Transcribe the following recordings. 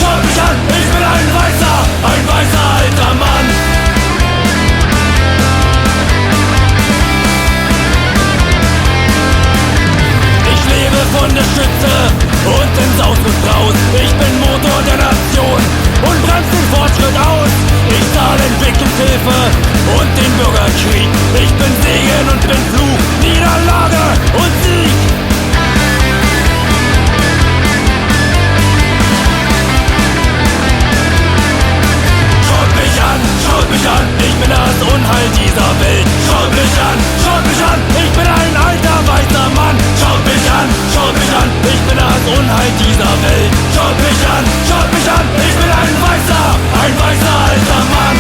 schaut mich an, ich bin ein weißer alter Mann. Ich lebe von der Stütze und in Saus und Braus. Ich bin Motor der Nation und bremst den Fortschritt aus. Ich zahle Entwicklungshilfe und den Bürgerkrieg. Ich bin Segen und bin Fluch, Niederlage und Sieg. Schaut mich an, ich bin das Unheil dieser Welt. Schaut mich an, ich bin ein alter weißer Mann. Schaut mich an, ich bin das Unheil dieser Welt. Schaut mich an, ich bin ein weißer alter Mann.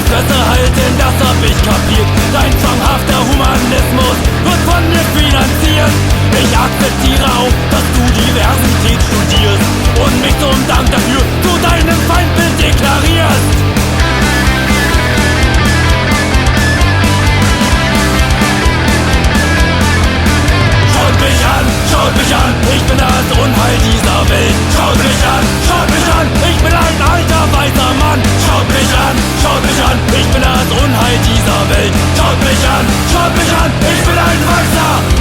Fresse halten, das hab ich kapiert. Dein zwanghafter Humanismus wird von mir finanziert. Ich akzeptiere auch, dass du Diversität studierst und mich zum Dank dafür zu deinem Feindbild deklarierst. Schaut mich an, ich bin das Unheil dieser Welt. Schaut mich an, ich bin ein alter weißer Mann. Schaut mich an, ich bin das Unheil dieser Welt. Schaut mich an, ich bin ein weißer